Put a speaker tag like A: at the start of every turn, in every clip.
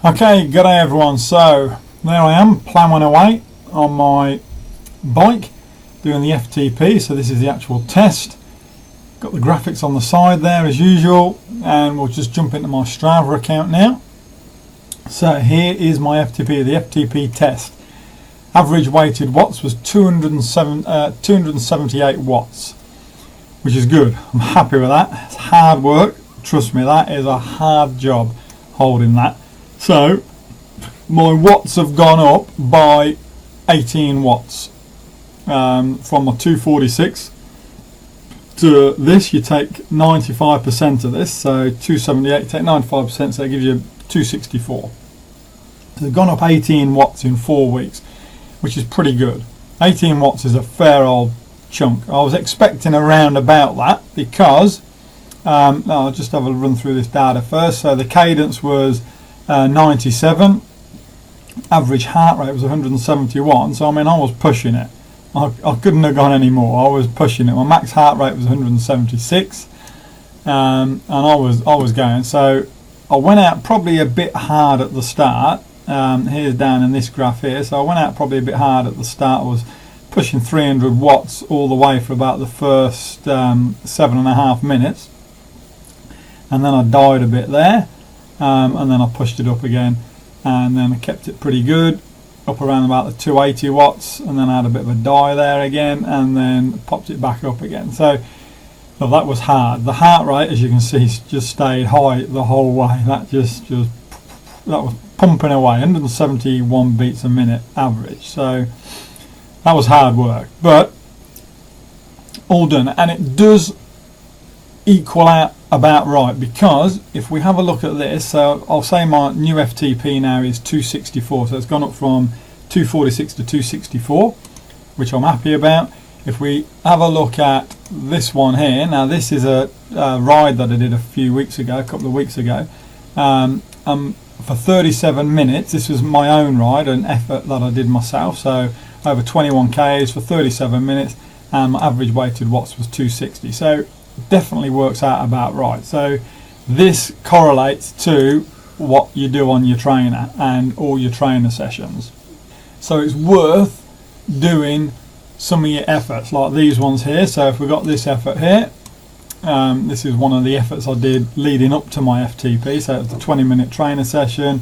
A: Okay, good day everyone. So there I am ploughing away on my bike doing the FTP. So this is the actual test. Got the graphics on the side there as usual, and we'll just jump into my Strava account now. So here is my FTP, the FTP test. Average weighted watts was 278 watts, which is good. I'm happy with that. It's hard work. Trust me, that is a hard job holding that. So my watts have gone up by 18 watts from my 246 to this. You take 95% of this, so 278, take 95%, so it gives you 264. So they've gone up 18 watts in 4 weeks, which is pretty good. 18 watts is a fair old chunk. I was expecting around about that because I'll just have a run through this data first. So the cadence was 97, average heart rate was 171, so I mean I was pushing it. I couldn't have gone any more. I was pushing it. My max heart rate was 176, and I was going. So I went out probably a bit hard at the start. Here's down in this graph here. So I went out probably a bit hard at the start. I was pushing 300 watts all the way for about the first 7.5 minutes, and then I died a bit there. And then I pushed it up again, and then I kept it pretty good up around about the 280 watts, and then I had a bit of a die there again, and then popped it back up again. So well, that was hard. The heart rate, as you can see, just stayed high the whole way. That that was pumping away, 171 beats a minute average. So that was hard work, but all done, and it does equal out about right, because if we have a look at this, so I'll say my new FTP now is 264, so it's gone up from 246 to 264, which I'm happy about. If we have a look at this one here, now this is a ride that I did a couple of weeks ago, for 37 minutes. This was my own ride, an effort that I did myself, so over 21 k's for 37 minutes, and my average weighted watts was 260. So definitely works out about right. So this correlates to what you do on your trainer and all your trainer sessions. So it's worth doing some of your efforts like these ones here. So if we've got this effort here, this is one of the efforts I did leading up to my FTP. So it's a 20-minute trainer session,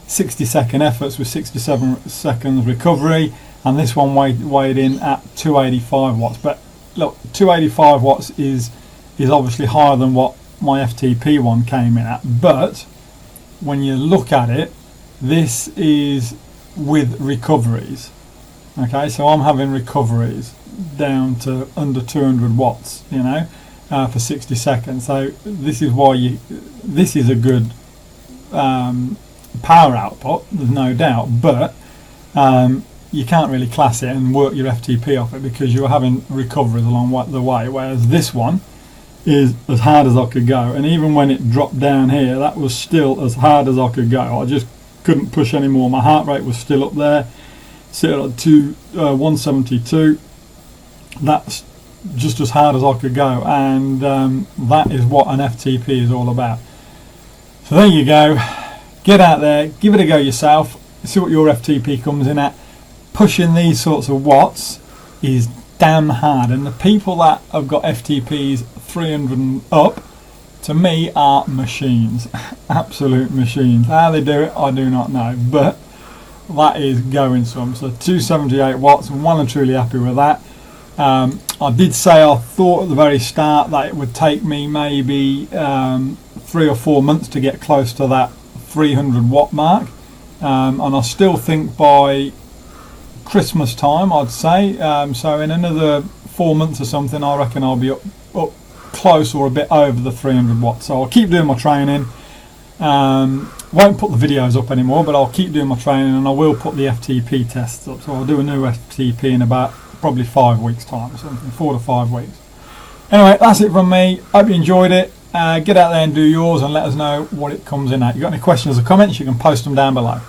A: 60-second efforts with 67 seconds recovery, and this one weighed in at 285 watts. But look, 285 watts is obviously higher than what my FTP one came in at, but when you look at it, this is with recoveries. Okay, so I'm having recoveries down to under 200 watts, you know, for 60 seconds. So this is why this is a good power output, there's no doubt, but you can't really class it and work your FTP off it because you're having recoveries along the way, whereas this one is as hard as I could go, and even when it dropped down here, that was still as hard as I could go. I just couldn't push anymore. My heart rate was still up there, sitting at 172. That's just as hard as I could go, and that is what an FTP is all about. So there you go. Get out there, give it a go yourself, see what your FTP comes in at. Pushing these sorts of watts is damn hard, and the people that have got FTPs 300 and up, to me, are machines. Absolute machines. How they do it, I do not know, but that is going some. So 278 watts, I'm well and truly happy with that. I did say I thought at the very start that it would take me maybe 3 or 4 months to get close to that 300 watt mark, and I still think by Christmas time, I'd say, so in another 4 months or something, I reckon I'll be up close or a bit over the 300 watts. So I'll keep doing my training. Won't put the videos up anymore, but I'll keep doing my training, and I will put the FTP tests up. So I'll do a new FTP in about probably 5 weeks time or something, 4 to 5 weeks. Anyway, that's it from me. Hope you enjoyed it. Get out there and do yours, and let us know what it comes in at. If you've got any questions or comments, you can post them down below.